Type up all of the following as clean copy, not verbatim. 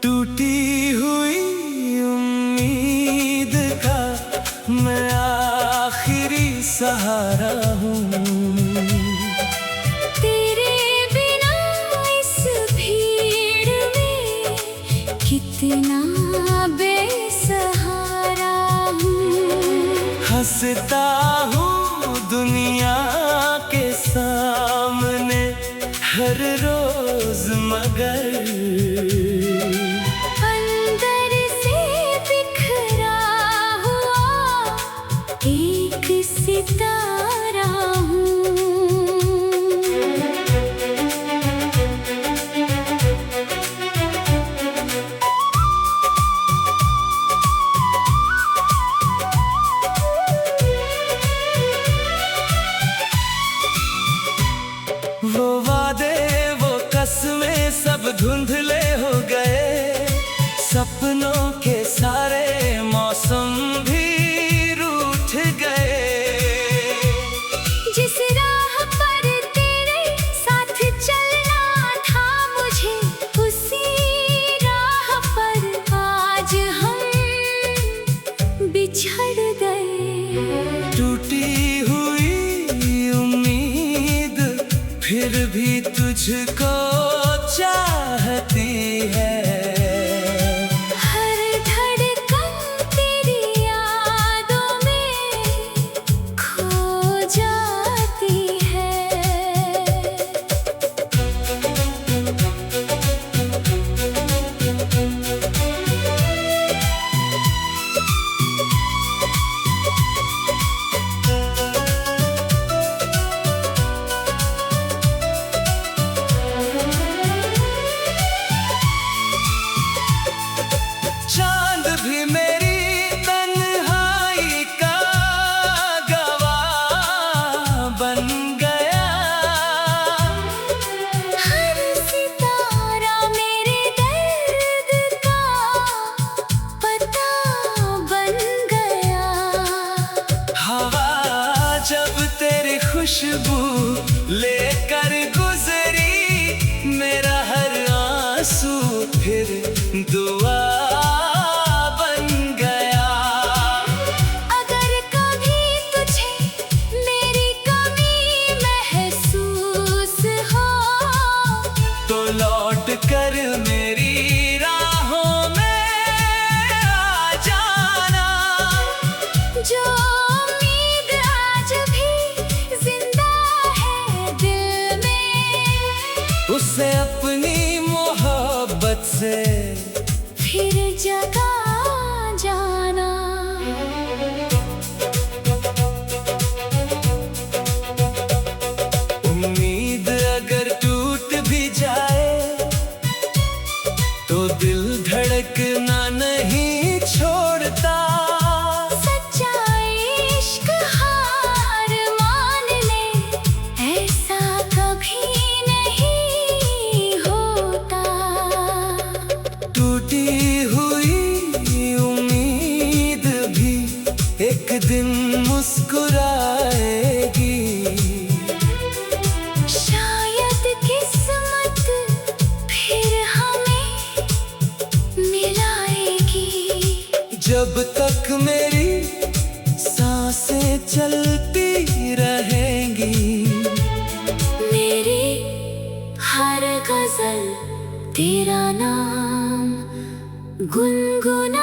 टूटी हुई उम्मीद का मैं आखिरी सहारा हूँ। तेरे बिना इस भीड़ में कितना बेसहारा हूँ। हंसता हूँ दुनिया के सामने हर रोज मगर अंदर से बिखरा हुआ एक सितारा हूँ। वो वादे वो कसमें सब धुंधले हो गए। सपनों के सारे मौसम भी रूठ गए। जिस राह पर तेरे साथ चलना था मुझे, उसी राह पर आज हम बिछड़ गए। टूटी हुई उम्मीद फिर भी तुझको चाहती है। हर धड़कन तेरी यादों में खो जाती है। चांद भी मेरी तन्हाई का गवाह बन गया। हर सितारा मेरे दर्द का पता बन गया। हवा जब तेरी खुशबू लेकर गुजरी, मेरा हर आंसू फिर दुआ बन गया। अगर कभी तुझे मेरी कमी महसूस हो, तो लौट कर मेरी राहों में आ जाना। जो उम्मीद आज भी जिंदा है दिल में, उसे अपनी मोहब्बत से फिर जगा जाना। उम्मीद अगर टूट भी जाए तो दिल धड़कना नहीं छोड़ता। सच्चा इश्क हार मान ले, ऐसा कभी नहीं होता। टूटी हुई उम्मीद भी एक दिन मुस्कुराएगी। शायद किस्मत फिर हमें मिलाएगी। जब तक मेरी सांसें चलती रहेंगी, मेरी हर गजल तेरा नाम गुनगुनाएगी।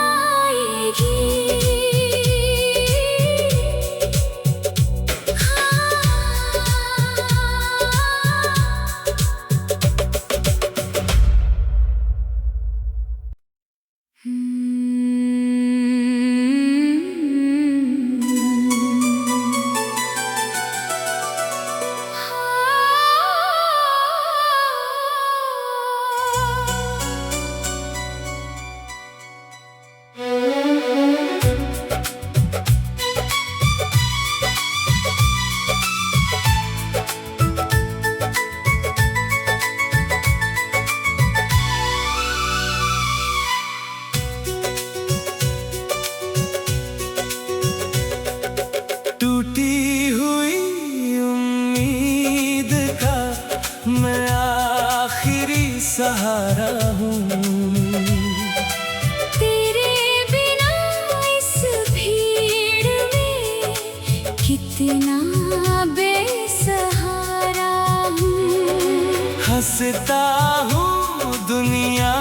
हंसता हूँ दुनिया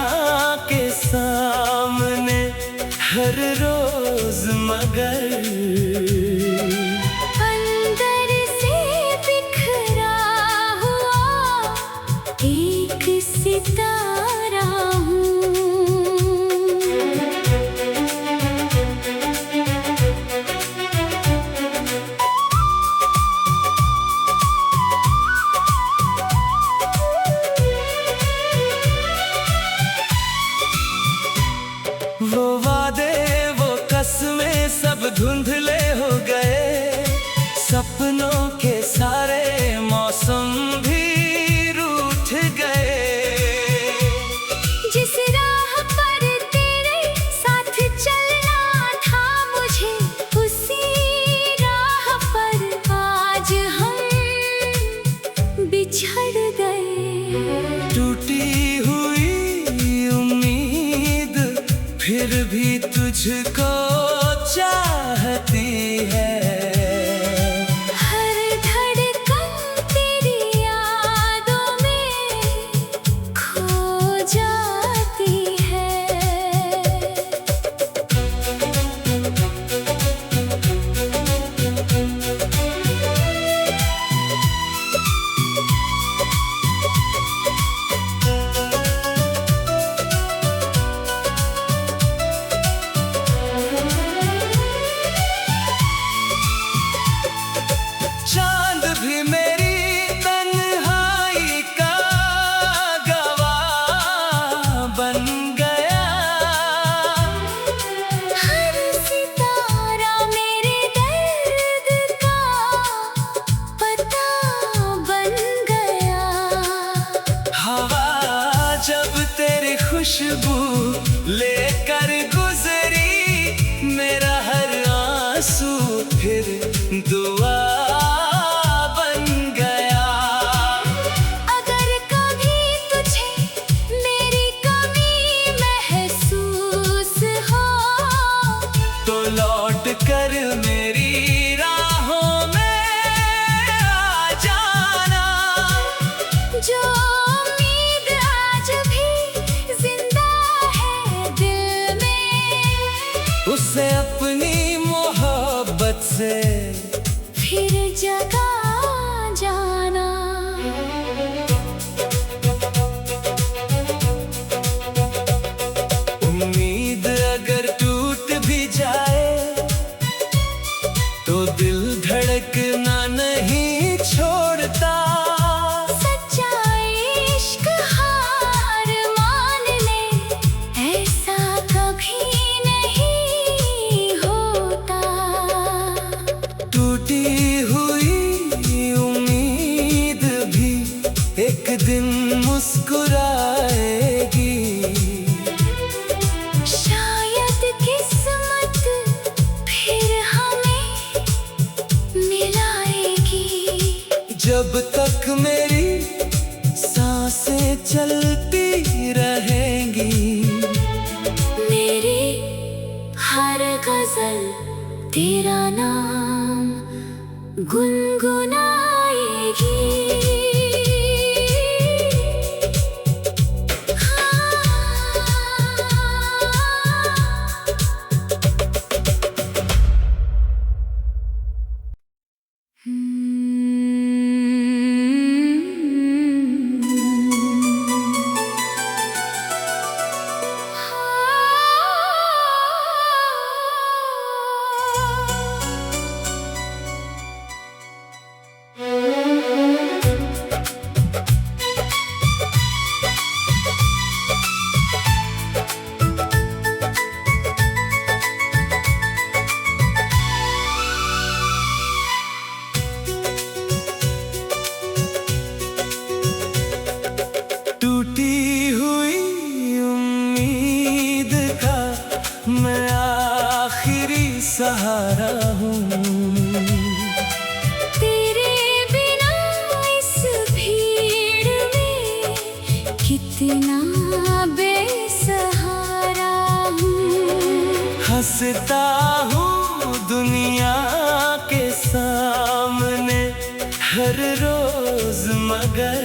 के सामने हर रोज, मगर अंदर से बिखरा हुआ एक सितारा हूँ। वो वादे वो कसमें सब धुंधले हो गए, सपनों के सारे मौसम भी रूठ गए। जिस राह पर तेरे साथ चलना था मुझे, उसी राह पर आज हम बिछड़ गए। टूटी हुई उम्मीद फिर भी तुझको चाहती है। हर धड़कन तेरी यादों में खो जाती है। चांद भी मेरी तन्हाई का गवाह बन गया। हर सितारा मेरे दर्द का पता बन गया। हवा जब तेरी खुशबू लेकर गुजरी, मेरा हर आंसू फिर दुआ बन गया। अगर कभी तुझे मेरी कमी महसूस हो, तो लौट कर मेरी राहों में आ जाना। जो उम्मीद आज भी जिंदा है दिल में, उसे अपनी मोहब्बत से फिर जगा जाना। उम्मीद अगर टूट भी जाए, तो दिल धड़कना नहीं छोड़ता। सच्चा इश्क हार मान ले, ऐसा कभी नहीं होता। टूटी हुई उम्मीद भी एक दिन मुस्कुराएगी। शायद किस्मत फिर हमें मिलाएगी। जब तक मेरी सांसें चलती रहेंगी, मेरी हर गजल तेरा नाम गुनगुनाएगी। सहारा हूँ। तेरे बिना इस भीड़ में कितना बेसहारा हूँ। हंसता हूँ दुनिया के सामने हर रोज, मगर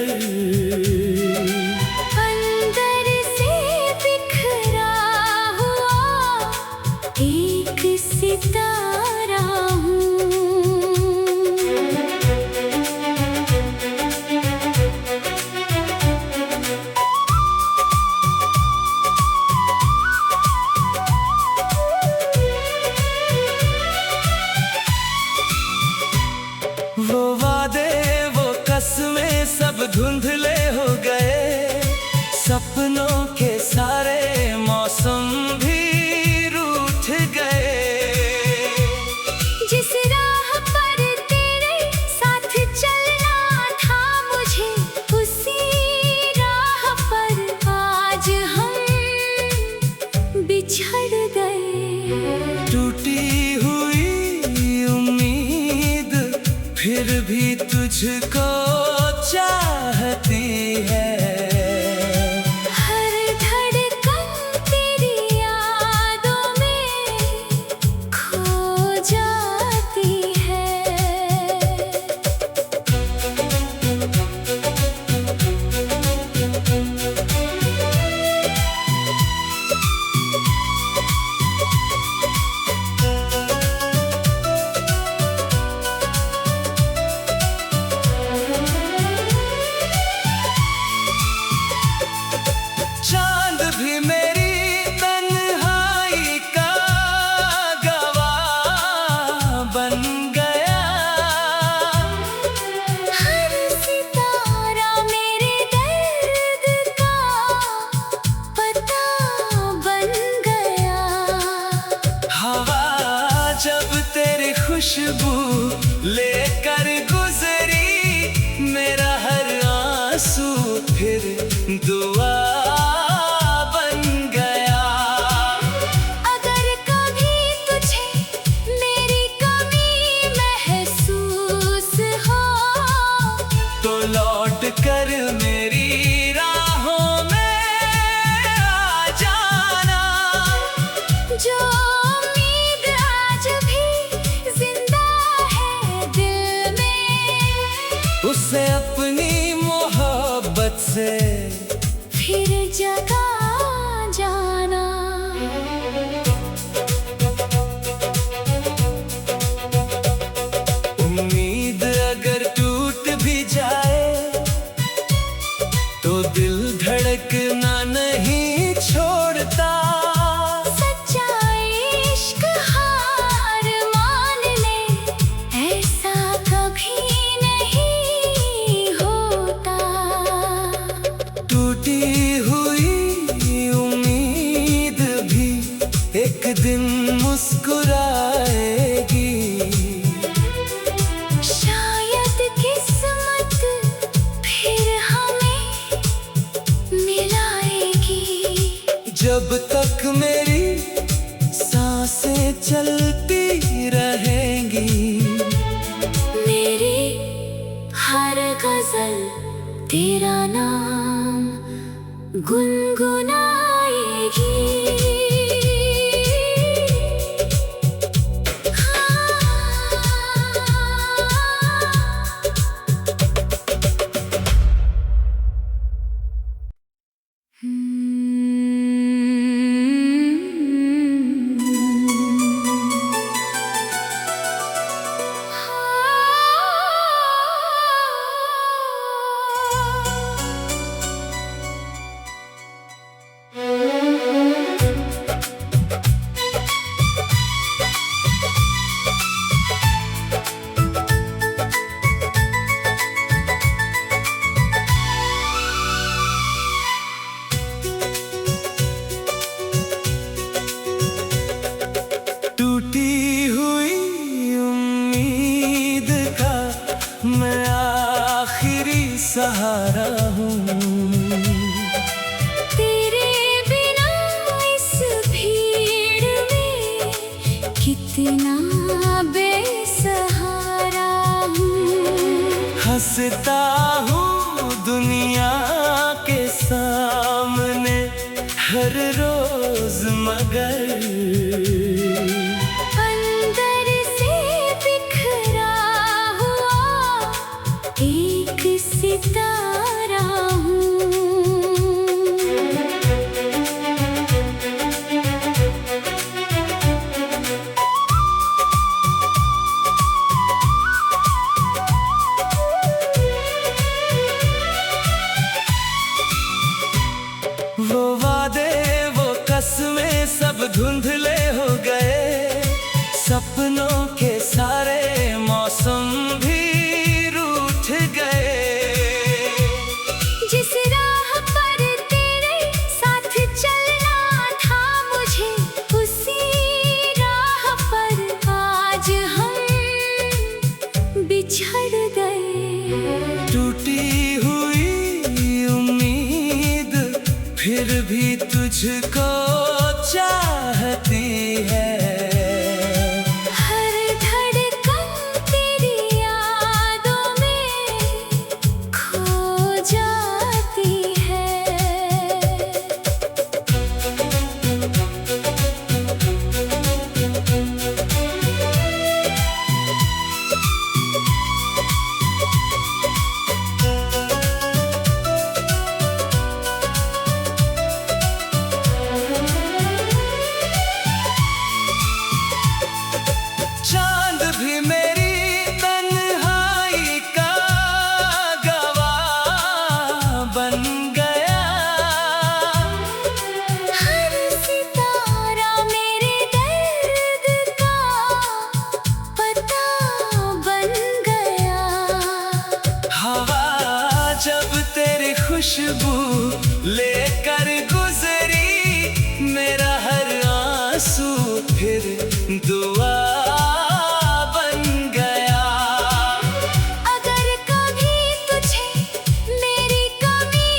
फिर दुआ बन गया। अगर कभी तुझे मेरी कमी महसूस हो तो लौट कर मेरी राहों में आ जाना। जो उम्मीद आज भी जिंदा है दिल में, उसे अपनी मोहब्बत से फिर जगा जाना। उम्मीद अगर टूट भी जाए तो दिल धड़कना नहीं छोड़ता। सच्चा इश्क हार मान ले, ऐसा कभी नहीं होता। टूटी हुई उम्मीद भी एक दिन मुस्कुराएगी। शायद किस्मत फिर हमें मिलाएगी। जब तक मेरी सांसें चलती रहेंगी, मेरी हर गजल तेरा नाम गुनगुनाएगी। टूटी हुई उम्मीद का मैं आखिरी सहारा हूँ। तेरे बिना इस भीड़ में कितना बेसहारा हूँ। हंसता हूँ दुनिया के सामने हर रोज, मगर अंदर से बिखरा हुआ एक सितारा हूँ। वो वादे वो कसमें सब धुंधले हो गए। सपनों के सारे मौसम भी रूठ गए। जिस राह पर तेरे साथ चलना था मुझे, उसी राह पर आज हम बिछड़ गए। टूटी हुई उम्मीद फिर भी तुझको चाहती है। हर धड़कन तेरी यादों में खो जाती है। चांद भी मेरी तन्हाई का गवाह बन गया। हर सितारा मेरे दर्द का पता बन गया। हवा जब तेरी खुशबू लेकर गुजरी, मेरा हर आंसू फिर दुआ बन गया। अगर कभी तुझे मेरी कमी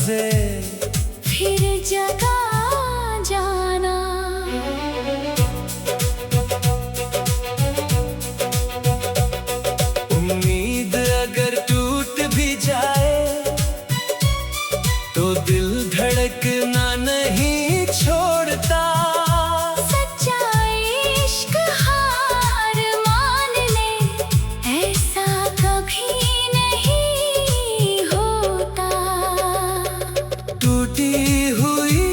से फिर जगा जाना। उम्मीद अगर टूट भी जाए तो दिल धड़कना नहीं छोड़ता। सच्चा इश्क हार मान ले, ऐसा कभी नहीं होता। टूटी हुई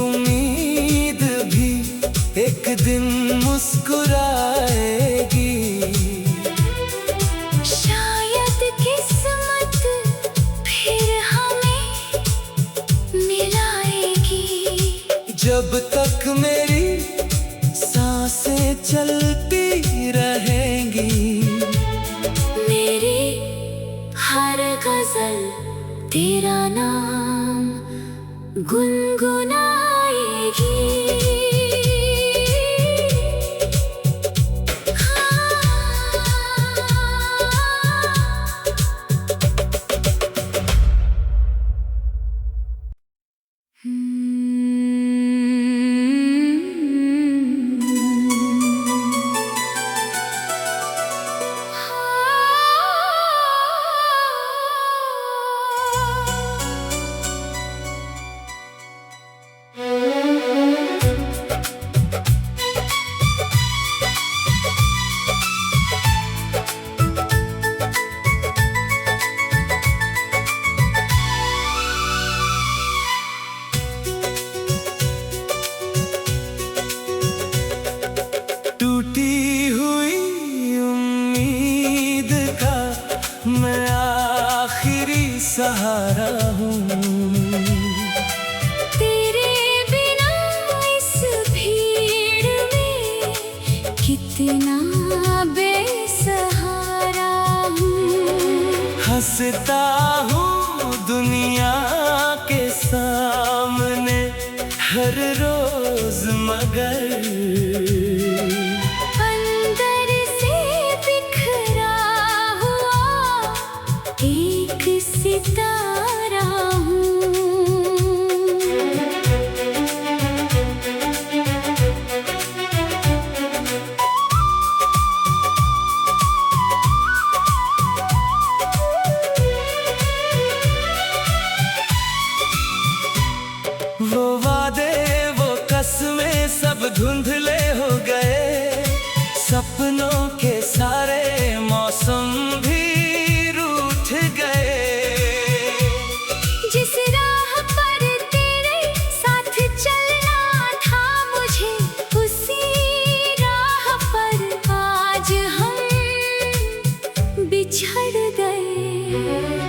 उम्मीद भी एक दिन मुस्कुराएगी। शायद किस्मत फिर हमें मिलाएगी। जब तक मेरी सांसें चलती रहेंगी, मेरी हर गजल तेरा नाम गुनगुनाएगी। टूटी हुई उम्मीद का मैं आखिरी सहारा हूँ। तेरे बिना इस भीड़ में कितना बेसहारा हूँ। हंसता हूँ दुनिया के सामने हर रोज, मगर अंदर से बिखरा हुआ एक सितारा हूँ। वो वादे वो कसमें सब धुंधले हो गए। सपनों के सारे मौसम भी रूठ गए। जिस राह पर तेरे साथ चलना था मुझे, उसी राह पर आज हम बिछड़ गए।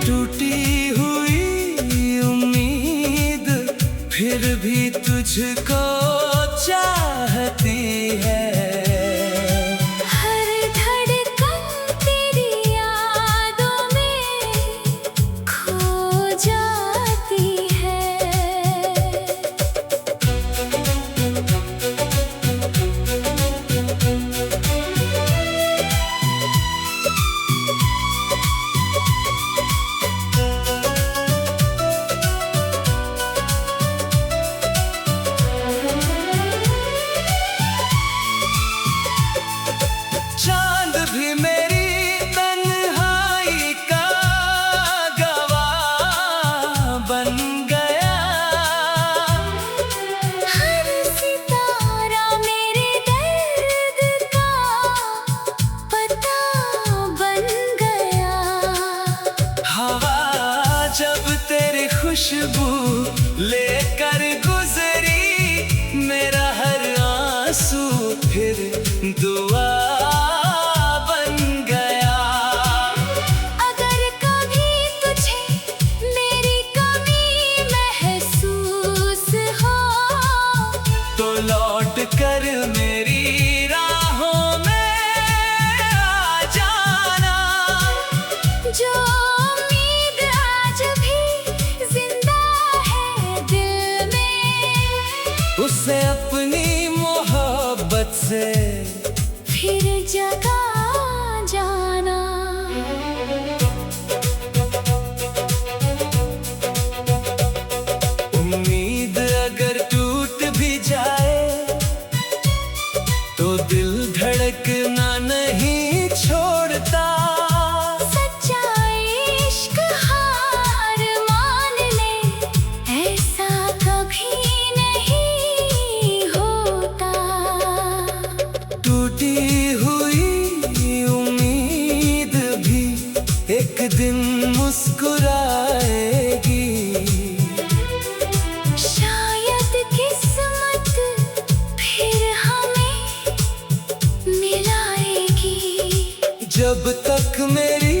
टूटी हुई उम्मीद फिर भी तुझको चाहती है। हर धड़कन तेरी यादों में खो जाती है। चांद भी मेरी तन्हाई का गवाह बन गया। हर सितारा मेरे दर्द का पता बन गया। हवा जब तेरी खुशबू लेकर गुजरी, मेरा हर आंसू फिर दुआ बन गया। अगर कभी तुझे मेरी कमी महसूस हो, तो लौट कर मेरी राहों में आ जाना। जो उम्मीद आज भी जिंदा है दिल में, उसे अपनी मोहब्बत से फिर जगा जाना। धड़कना नहीं छोड़ता। सच्चा इश्क हार मान ले, ऐसा कभी नहीं होता। टूटी हुई उम्मीद भी एक दिन मुस्कुराएगी। शायद किस्मत फिर हमें मिलाएगी। जब तक मेरी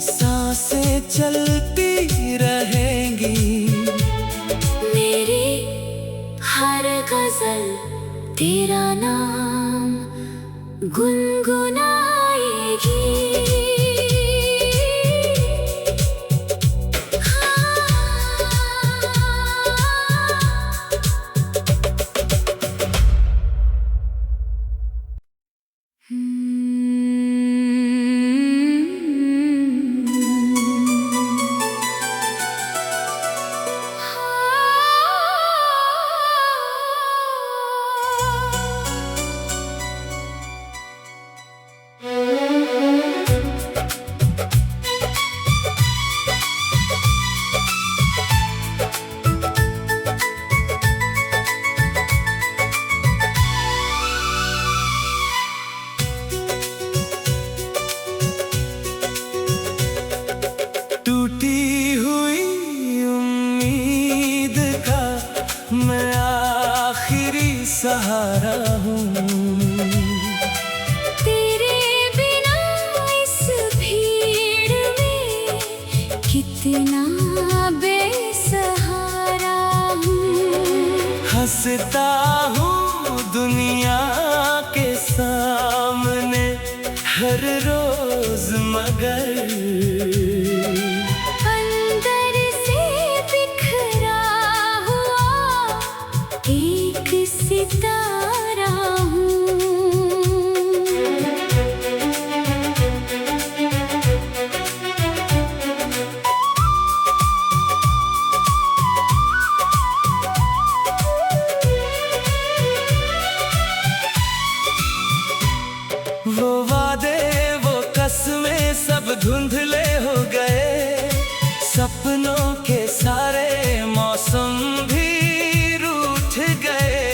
सांसें चलती रहेंगी, मेरी हर गजल तेरा नाम गुनगुनाएगी। टूटी हुई उम्मीद का मैं आखिरी सहारा हूँ। तेरे बिना इस भीड़ में कितना बेसहारा हूँ। हंसता हूँ दुनिया के सामने हर रोज, मगर अंदर से बिखरा हुआ एक सितारा हूँ। वो वादे वो कसमें सब धुंधले हो गए। सपनों के सारे मौसम भी रूठ गए।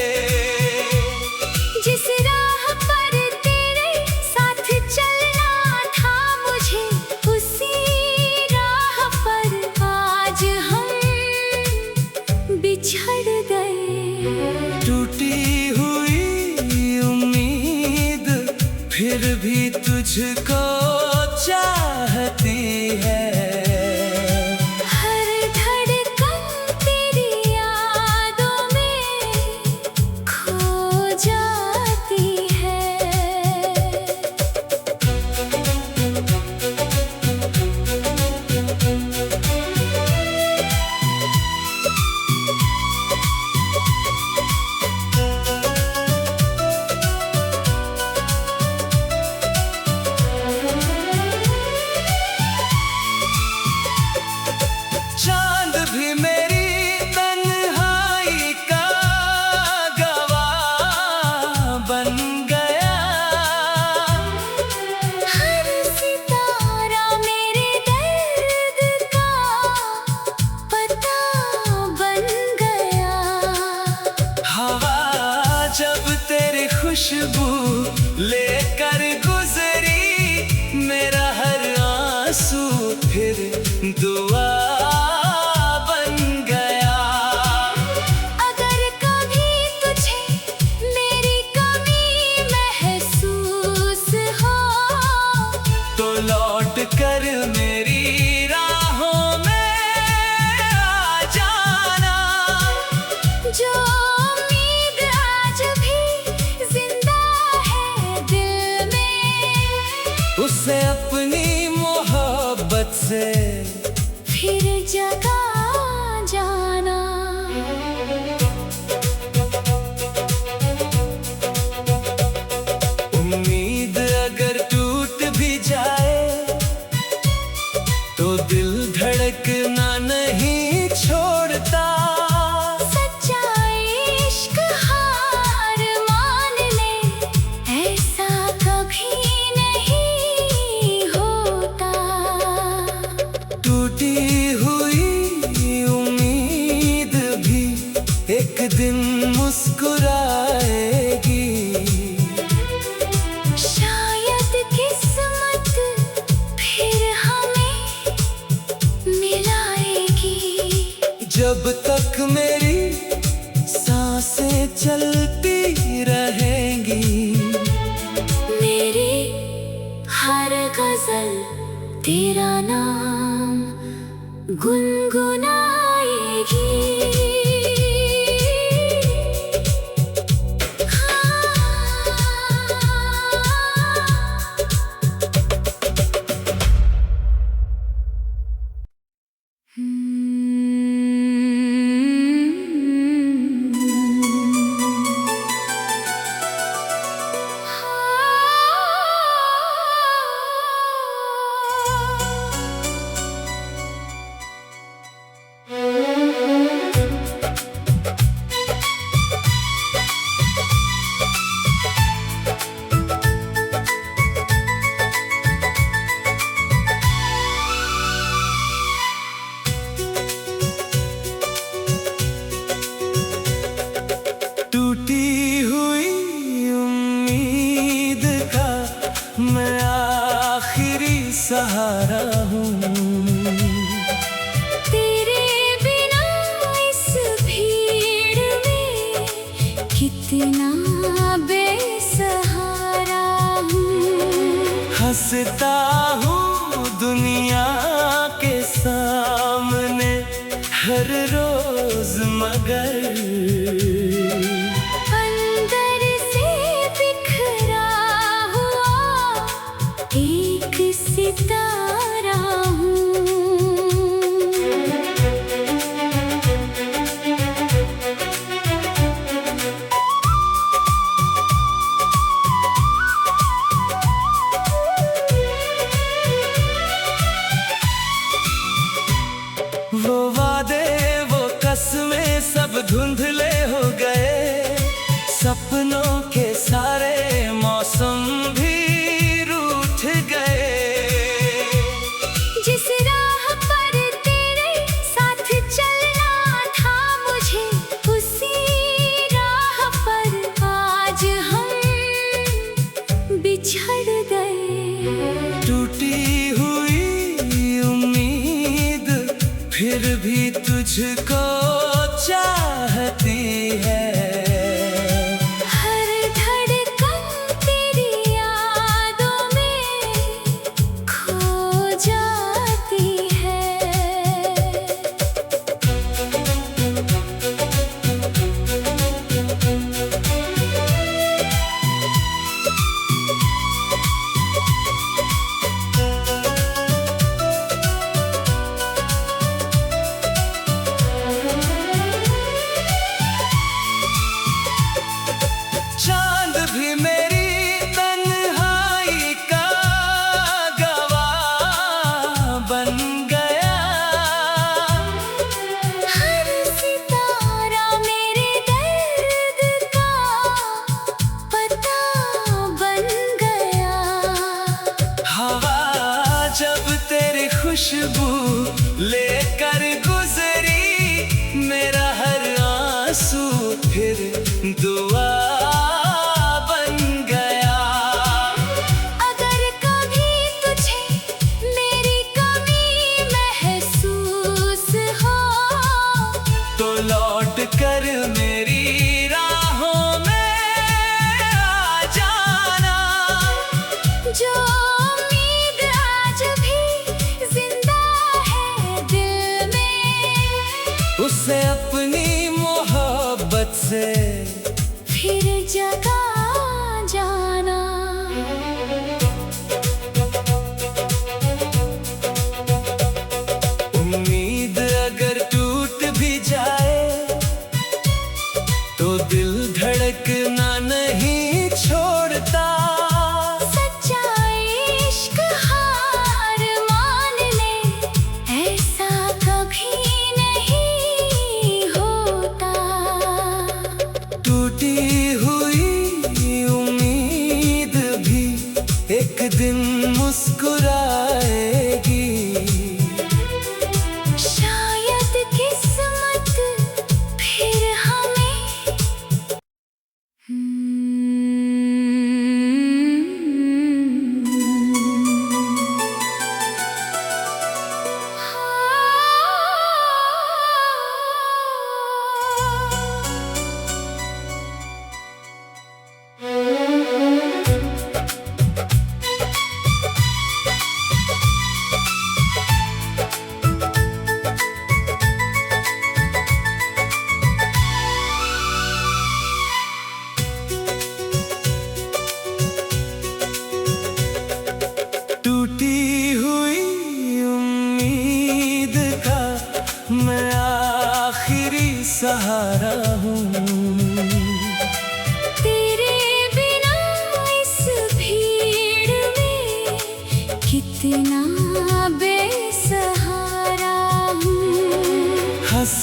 जिस राह पर तेरे साथ चलना था मुझे, उसी राह पर आज हम बिछड़ गए। टूटी हुई उम्मीद फिर भी तुझको चाहती है। हर धड़कन तेरी यादों में खो जाती है। चांद भी मेरी तन्हाई का गवाह बन गया। हर सितारा मेरे दर्द का पता बन गया। हवा जब तेरी खुशबू लेकर गुजरी, मेरा हर आंसू फिर दुआ बन गया। अगर कभी तुझे मेरी कमी महसूस हो, तो लौट कर मेरी राहों में आ जाना। जो उम्मीद आज भी जिंदा है दिल में, उसे अपनी मोहब्बत से फिर जगा जाना। उम्मीद अगर टूट भी जाए, तो दिल धड़कना नहीं छोड़ता। सच्चा इश्क हार मान ले, ऐसा गजल तेरा नाम गुनगुनाएगी। टूटी हुई उम्मीद का मैं आखिरी सहारा हूँ। तेरे बिना इस भीड़ में कितना बेसहारा हूँ। हंसता हूँ दुनिया के सामने हर रोज मगर अंदर से बिखरा हुआ एक सितारा हूँ। वो वादे वो कसमें सब धुंधले हो गए। सपनों के सारे मौसम भी रूठ गए। जिस राह पर तेरे साथ चलना था मुझे उसी राह पर आज हम बिछड़ गए। टूटी हुई उम्मीद फिर भी तुझको चाहती है। हर धड़कन तेरी यादों में खो जाती है। चांद भी मेरी तन्हाई का गवाह बन गया। हर सितारा मेरे दर्द का पता बन गया। हवा जब तेरी खुशबू लेकर गुजरी मेरा हर आंसू फिर दुआ बन गया। अगर कभी तुझे मेरी कमी महसूस हो तो लौट कर मेरी राहों में आ जाना। जो उम्मीद आज भी जिंदा है दिल में उसे अपनी मोहब्बत से फिर जगा जाना। उम्मीद अगर टूट भी जाए तो दिल धड़कना नहीं छोड़ता। सच्चा इश्क हार मान ले ऐसा कभी नहीं होता। टूटी हुई उम्मीद भी एक दिन मुस्कुराएगी। शायद किस्मत फिर हमें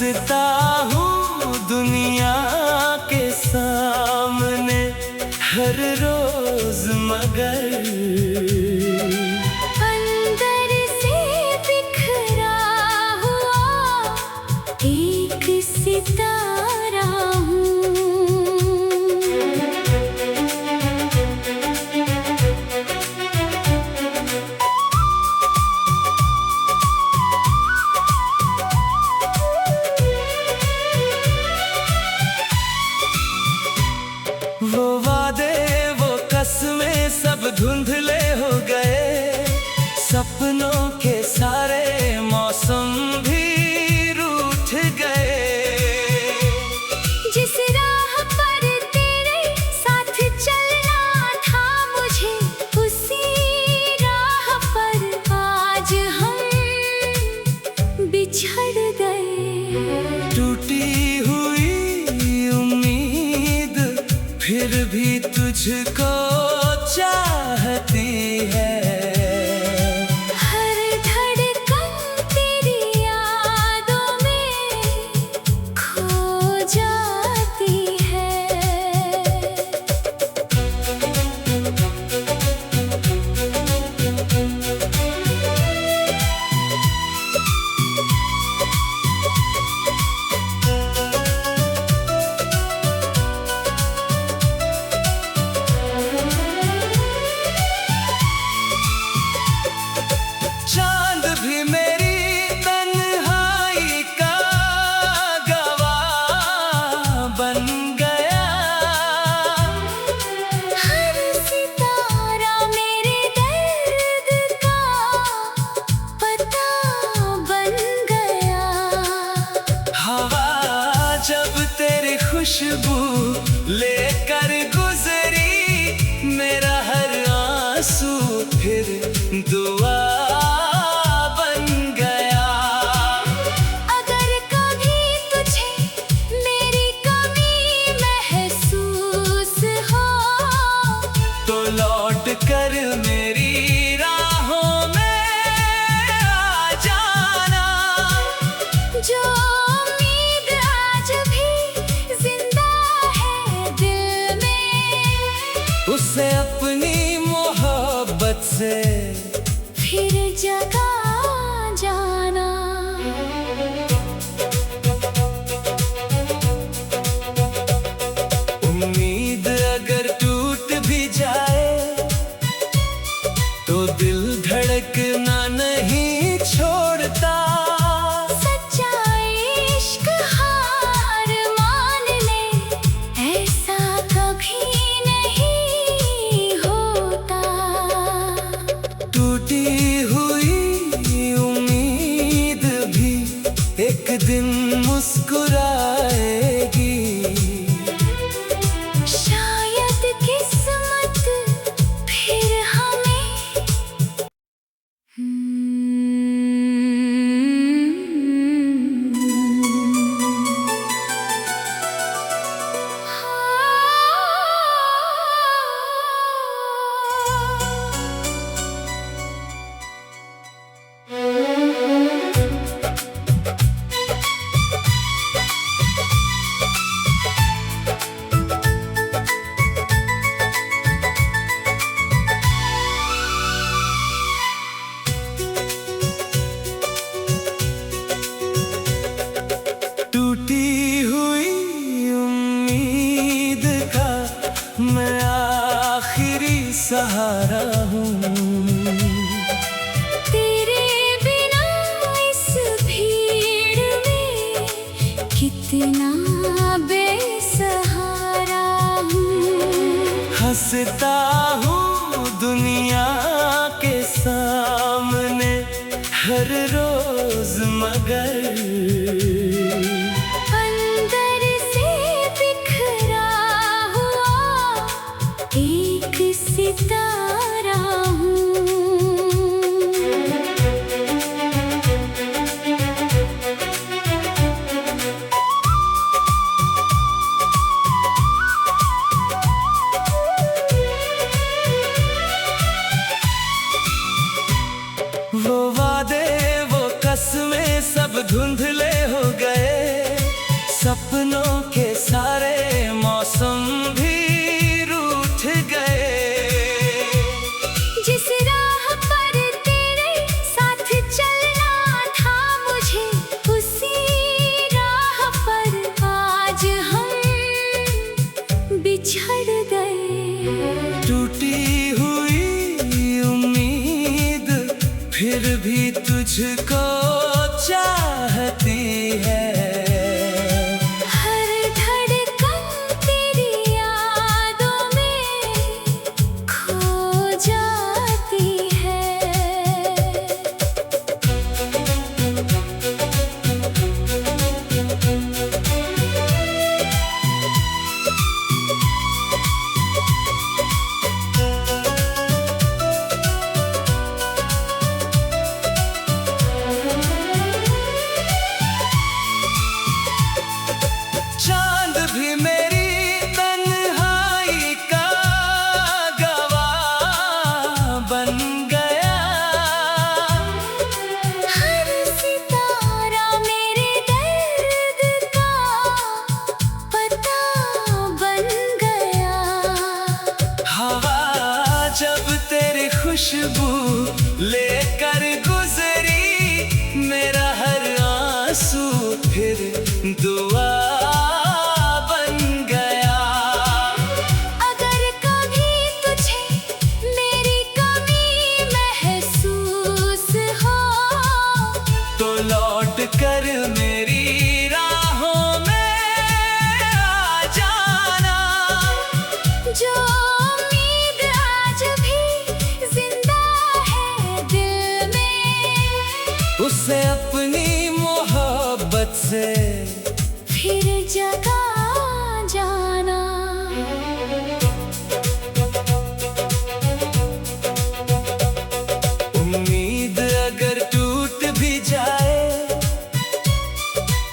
हंसता हूँ दुनिया के सामने हर रोज, मगर अंदर से बिखरा हुआ एक सितारा हूँ। वो वादे वो कसमें सब धुंधले हो गए, सपनों के सारे मौसम भी रूठ गए। जिस राह पर तेरे साथ चलना था मुझे, उसी राह पर आज हम बिछड़ गए। टूटी हुई उम्मीद फिर भी तुझको चाहती है। हर धड़कन तेरी यादों में खो जाती है। चांद भी मेरी तन्हाई का गवाह बन गया। हर सितारा मेरे दर्द का पता बन गया। हवा जब तेरी खुशबू लेकर गुजरी, मेरा हर आंसू फिर दुआ बन गया। अगर कभी तुझे मेरी कमी महसूस हो, तो लौट कर मेरी राहों में आ जाना। जो उम्मीद आज भी जिंदा है दिल में, उसे अपनी मोहब्बत से फिर जगा जाना। उम्मीद अगर टूट भी जाए, तो दिल धड़कना नहीं छोड़ता। सच्चा इश्क हार मान ले, ऐसा कभी नहीं होता। टूटी हुई उम्मीद भी एक दिन मुस्कुराएगी। शायद किस्मत फिर हमें टूटी हुई उम्मीद का मैं आखिरी सहारा हूँ। तेरे बिना इस भीड़ में कितना बेसहारा हूँ। हंसता हूँ दुनिया के सामने हर रोज, मगर अंदर से बिखरा हुआ एक सितारा हूँ। वो वादे वो कसमें सब तुझको चाहती है। हर धड़कन तेरी यादों में खो जाती है। चांद भी मेरी तन्हाई का गवाह बन गया। हर सितारा मेरे दर्द का पता बन गया। हवा जब तेरी खुशबू लेकर गुजरी, मेरा हर आंसू फिर दुआ बन गया। अगर कभी तुझे मेरी कमी महसूस हो, तो लौट कर मेरी राहों में आ जाना। जो उम्मीद आज भी जिंदा है दिल में, उसे अपनी मोहब्बत से फिर जगा जाना। उम्मीद अगर टूट भी जाए,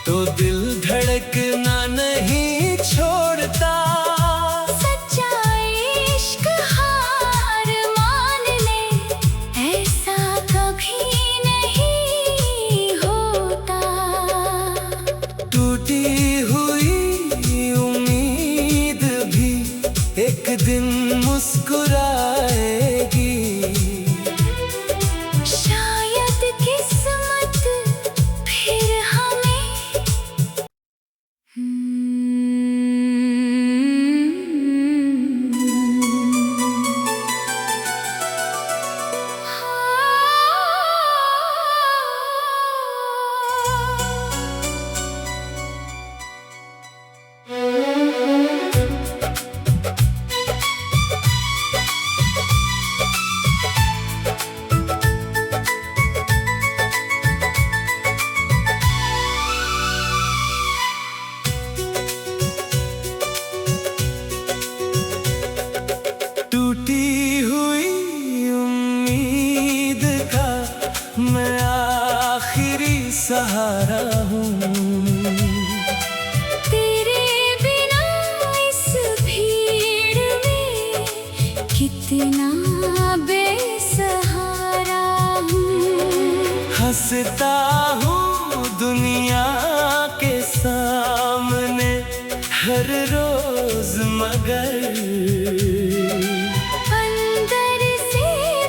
तो दिल धड़कना नहीं छोड़ता। सच्चा इश्क हार मान ले, ऐसा कभी नहीं होता। टूटी हुई उम्मीद भी एक दिन मुस्कुराएगी। शायद किस्मत फिर हमें टूटी हुई उम्मीद का मैं आखिरी सहारा हूँ। तेरे बिना इस भीड़ में कितना बेसहारा हूँ। हंसता हूँ दुनिया के सामने हर रोज, मगर अंदर से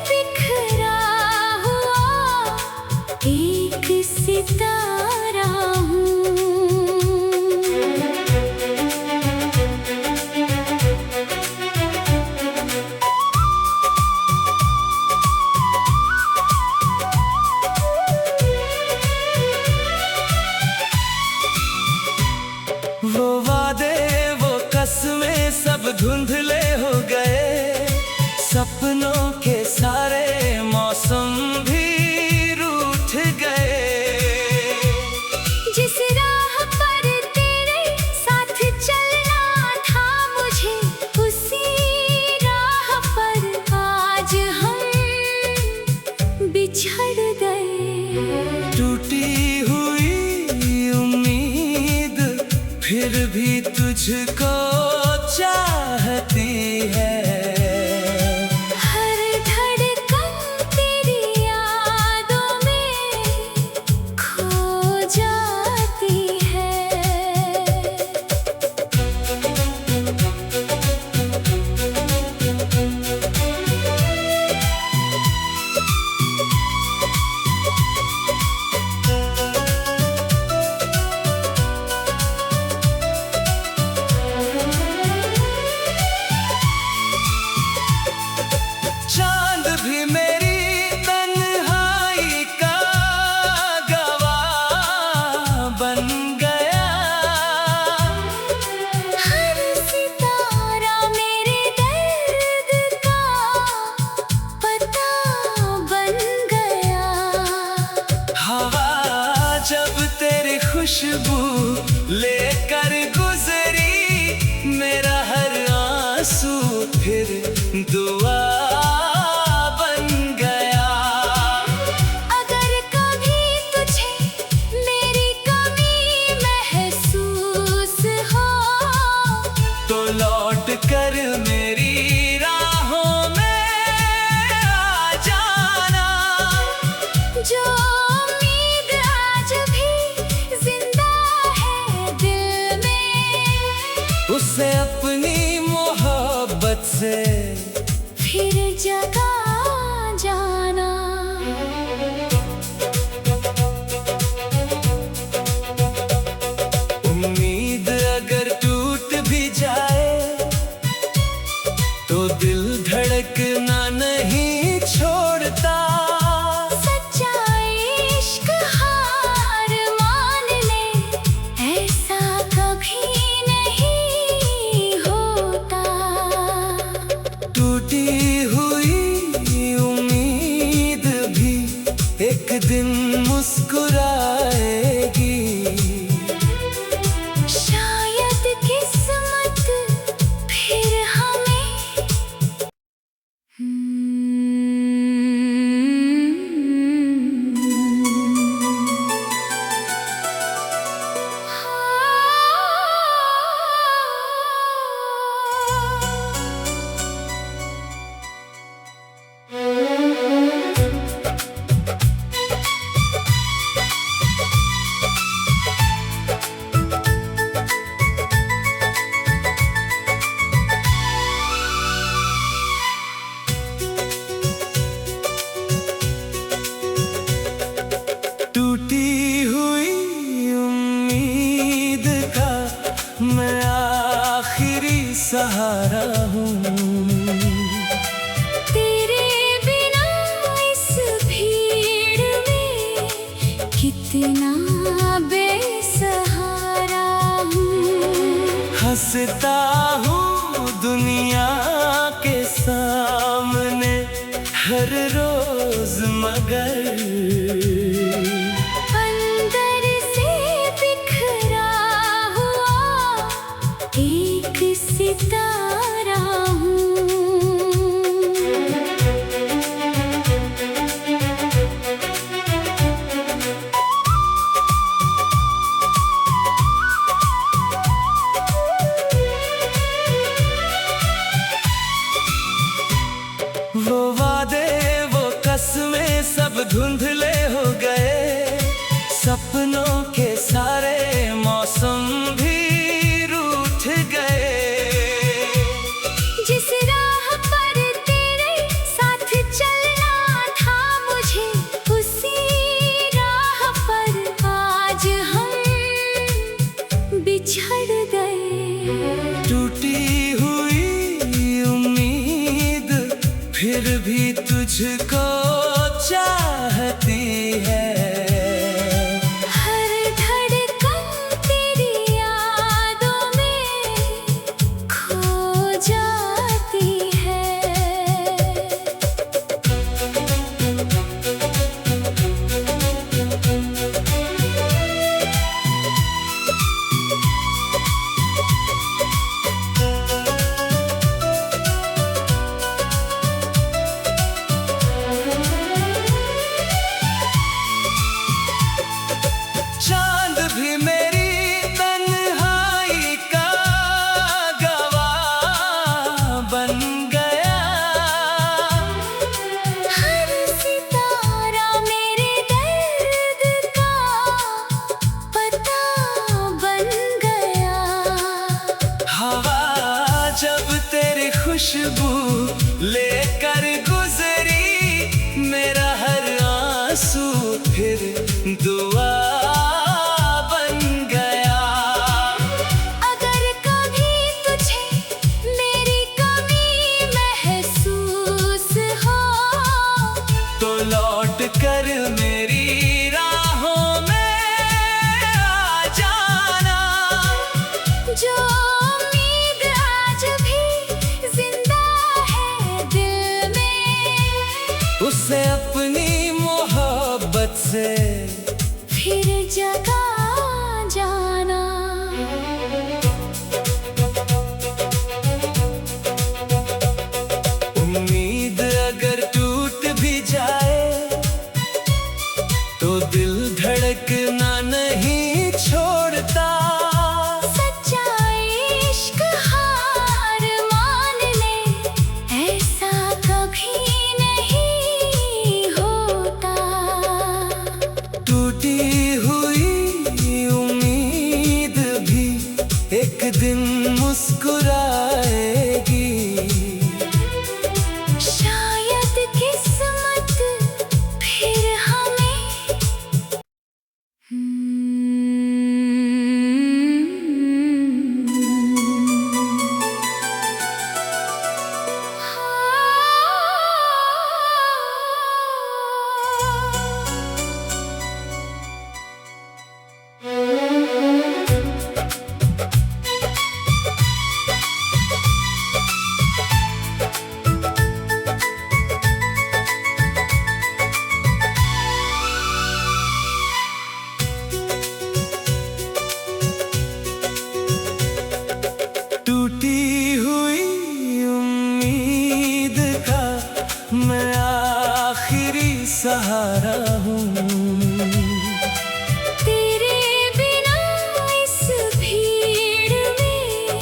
बिखरा हुआ एक सितारा हूँ। वो वादे वो कसमें सब धुंधले हो गए। सपनों के सारे मौसम भी रूठ गए। जिस राह पर तेरे साथ चलना था मुझे, उसी राह पर आज हम बिछड़ गए। टूटी हुई उम्मीद फिर भी तुझको चाहती है। हर धड़कन तेरी यादों में खो जाती है। चांद भी मेरी तन्हाई का खुशबू लेकर गुजरी, मेरा हर आंसू फिर दुआ बन गया। अगर कभी तुझे मेरी कमी महसूस हो, तो लौट कर मेरी राहों में आ जाना। जो उम्मीद आज भी जिंदा है दिल में, उसे अपनी मोहब्बत से फिर जगा जाना। उम्मीद अगर टूट भी जाए, तो दिल धड़कना नहीं छोड़ता। सच्चा इश्क हार मान ले, ऐसा कभी नहीं होता। टूटी हुई उम्मीद भी एक दिन मुस्कुराएगी। शायद किस्मत फिर हमें टूटी हुई उम्मीद का मैं आखिरी सहारा हूँ। तेरे बिना इस भीड़ में कितना बेसहारा हूँ। हंसता हूँ दुनिया के सामने हर रोज, मगर अंदर से बिखरा हुआ एक सितारा हूँ। वो वादे वो कसमें सब धुंधले हो गए। सपनों के सारे मौसम भी रूठ गए। जिस राह पर तेरे साथ चलना था मुझे, उसी राह पर आज हम बिछड़ गए। टूटी हुई उम्मीद फिर भी तुझको चाहती है। हर धड़कन तेरी यादों में खो जाती है। चांद भी मेरी तन्हाई का गवाह बन गया। हर सितारा मेरे दर्द का पता बन गया। हवा जब तेरी खुशबू लेकर गुजरी, मेरा हर आंसू फिर दुआ बन गया। अगर कभी तुझे मेरी कमी महसूस हो, तो लौट कर मेरी राहों में आ जाना। जो उम्मीद आज भी जिंदा है दिल में, उसे अपनी मोहब्बत से फिर जगा आखिरी सहारा हूँ। तेरे बिना इस भीड़ में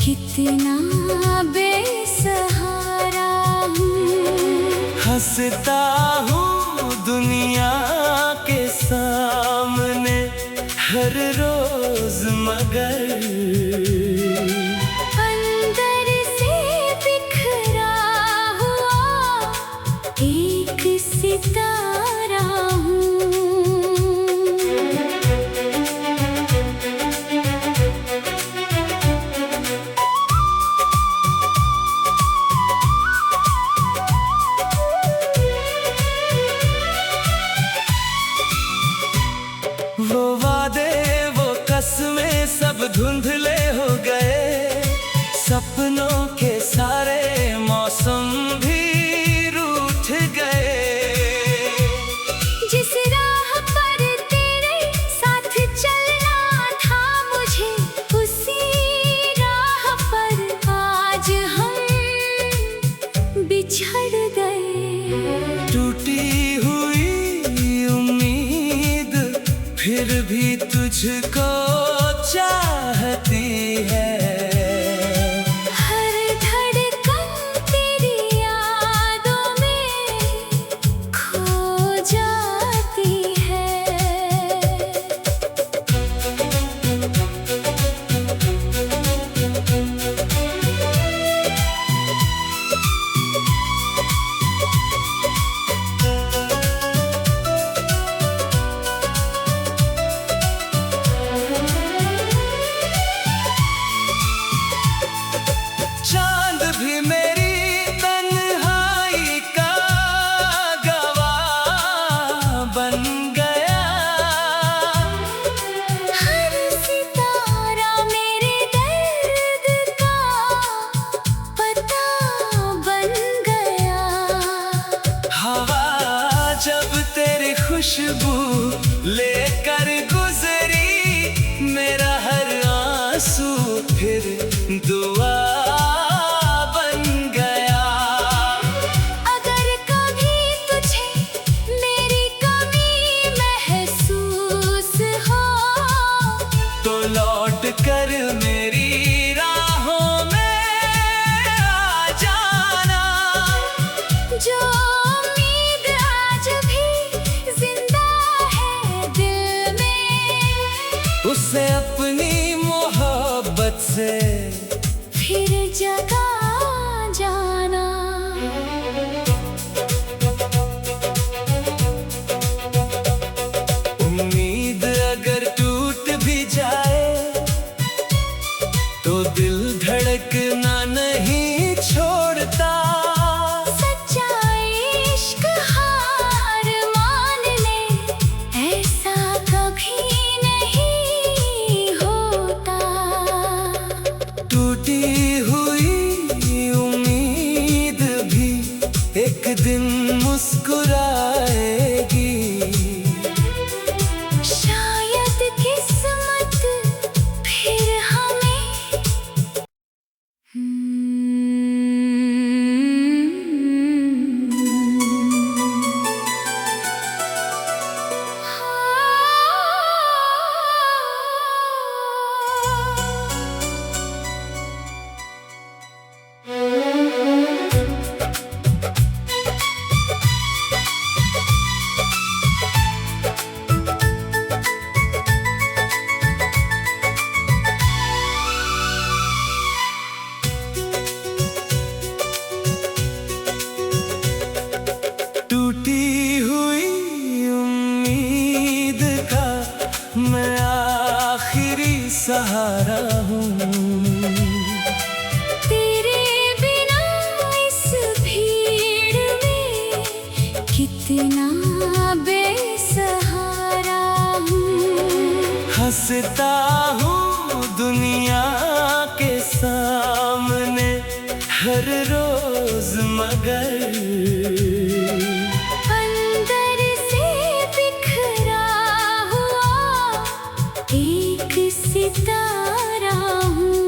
कितना बेसहारा हूँ। हंसता हूँ दुनिया के सामने हर रोज, मगर अंदर से बिखरा हुआ एक सितारा हूँ। वो वादे वो कसमें सब धुंधले हो गए, सपनों के सारे मौसम भी रूठ गए। जिस राह पर तेरे साथ चलना था मुझे, उसी राह पर आज हम बिछड़ गए। टूटी हुई उम्मीद फिर भी तुझको चाहती है। हर धड़कन तेरी यादों में खो जाती है। चांद भी मेरी तन्हाई का गवाह बन गया। हर सितारा मेरे दर्द का पता बन गया। हवा जब तेरी खुशबू लेकर गुजरी, मेरा हर आंसू फिर दुआ बन गया। अगर कभी तुझे मेरी कमी महसूस हो, तो लौट कर मेरी राहों में आ जाना। जो उम्मीद आज भी जिंदा है दिल में, उसे अपनी मोहब्बत से फिर जगा जाना। उम्मीद अगर टूट भी जाए, तो दिल धड़कना नहीं छोड़ता। सच्चा इश्क हार मान ले, ऐसा कभी नहीं होता। टूटी हुई उम्मीद भी एक दिन मुस्कुराएगी। शायद किस्मत फिर हमें टूटी हुई उम्मीद का मैं आखिरी सहारा हूँ। तेरे बिना इस भीड़ में कितना बेसहारा हूँ। हंसता हूँ दुनिया के सामने हर रोज, मगर अंदर से बिखरा हुआ एक सितारा हूँ।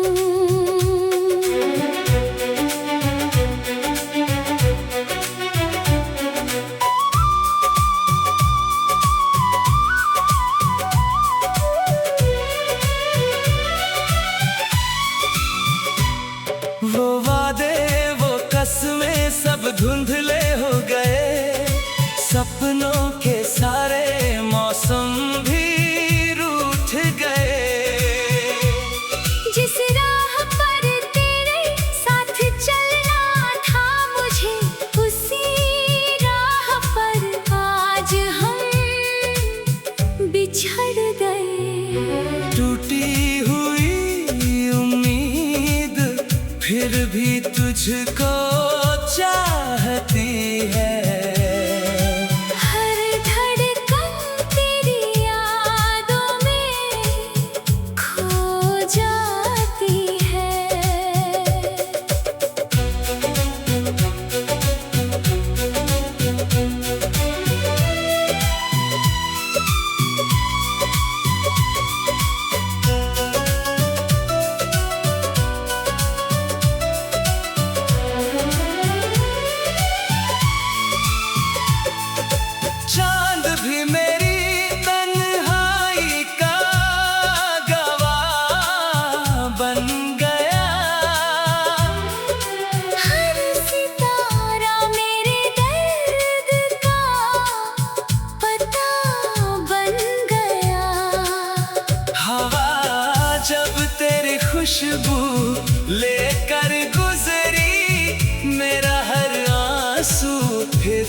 फिर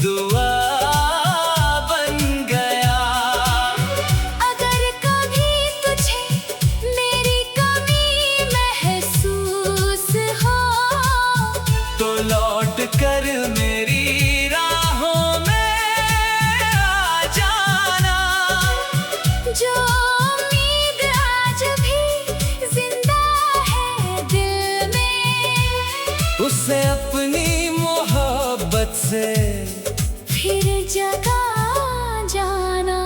दुआ बन गया। अगर कभी तुझे मेरी कमी महसूस हो तो लौट कर मेरी राहों में आ जाना। जो उम्मीद आज भी जिंदा है दिल में, उसे अपनी मोहब्बत से फिर जगा जाना।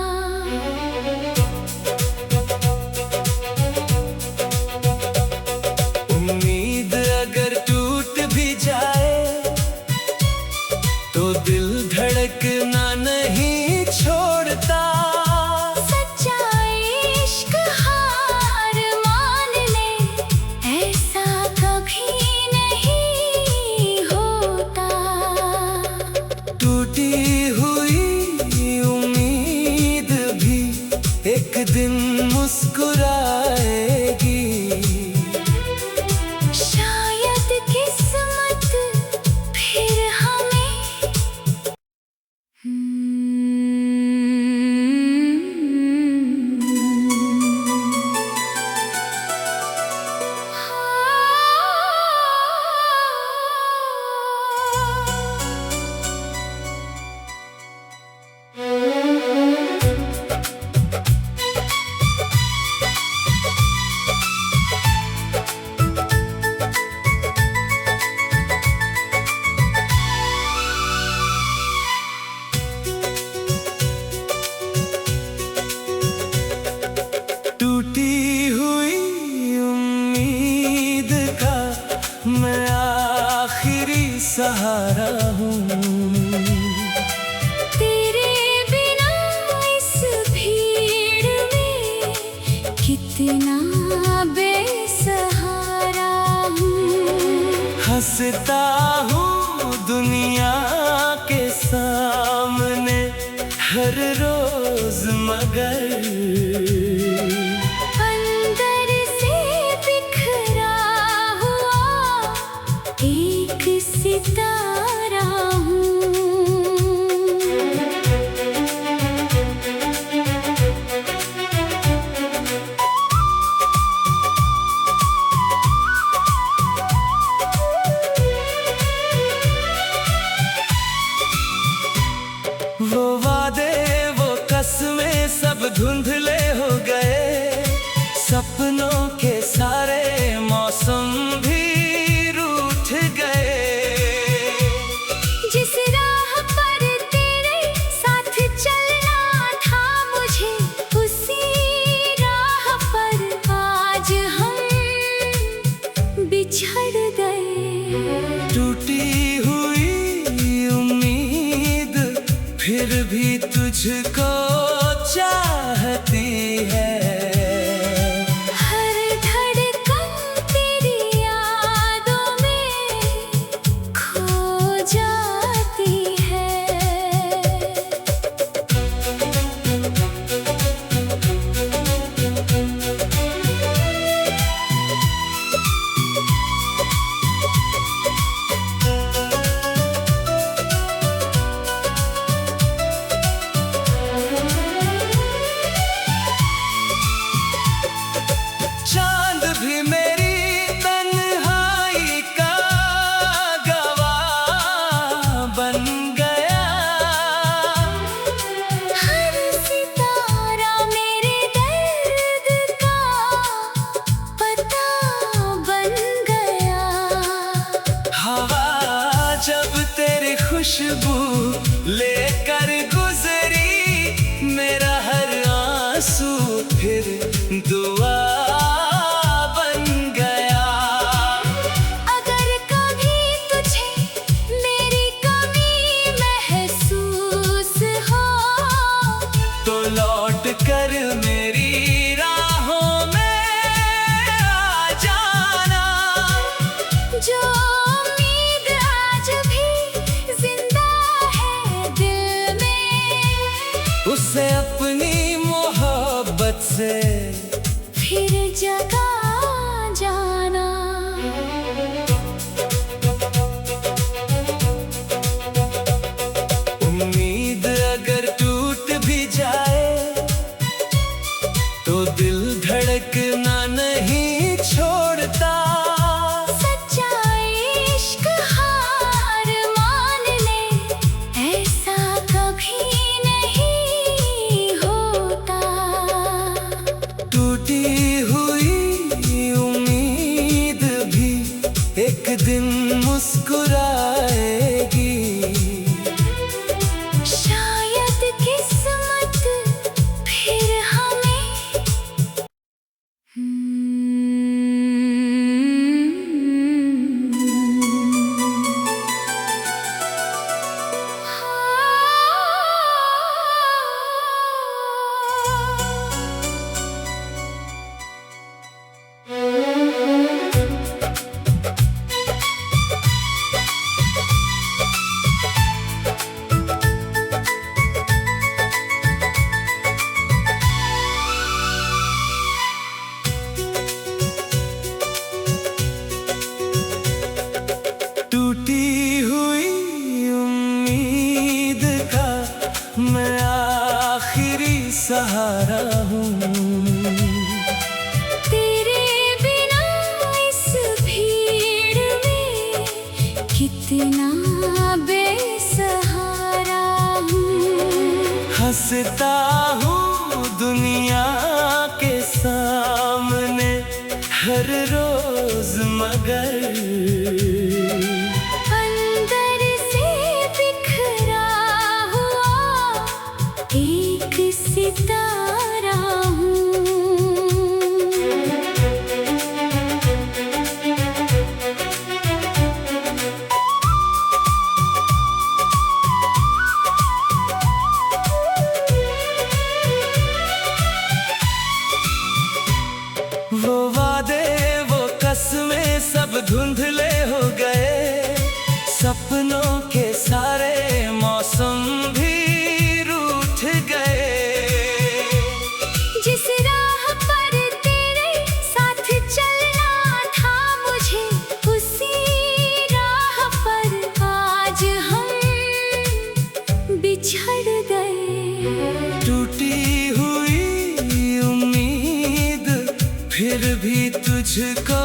उम्मीद अगर टूट भी जाए तो दिल धड़कना नहीं छोड़ता। सच्चा इश्क हार मान ले, ऐसा कभी नहीं होता। टूटी हुई उम्मीद भी एक दिन मुस्कुराएगी। शायद किस्मत फिर हमें टूटी हुई उम्मीद का मैं आखिरी सहारा हूँ। तेरे बिना इस भीड़ में कितना बेसहारा हूँ। हंसता हूँ दुनिया के सामने हर रोज मगर अंदर से बिखरा हुआ एक सितारा हूँ। वो वादे वो कसमें सब धुंधले हो गए। सपनों के सारे मौसम भी रूठ गए। जिस राह पर तेरे साथ चलना था मुझे, उसी राह पर आज हम बिछड़ गए। टूटी हुई उम्मीद फिर भी तुझको चाहती है। हर धड़कन तेरी यादों में खो जाती है। चांद भी मेरी तन्हाई का गवाह बन गया। हर सितारा मेरे दर्द का पता बन गया। हवा जब तेरी खुशबू लेकर गुजरी, मेरा हर आंसू फिर दुआ बन गया। अगर कभी तुझे मेरी कमी महसूस हो तो लौट कर मेरी राहों में आ जाना। जो उम्मीद आज भी जिंदा है दिल में, उसे अपनी मोहब्बत से फिर जगा जाना। हंसता हूँ दुनिया के सामने हर रोज, मगर अंदर से बिखरा हुआ एक सितारा हूँ। वो वादे वो कसमें सब धुंधले हो गए, सपनों के सारे मौसम भी रूठ गए। जिस राह पर तेरे साथ चलना था मुझे, उसी राह पर आज हम बिछड़ गए। टूटी हुई उम्मीद फिर भी तुझको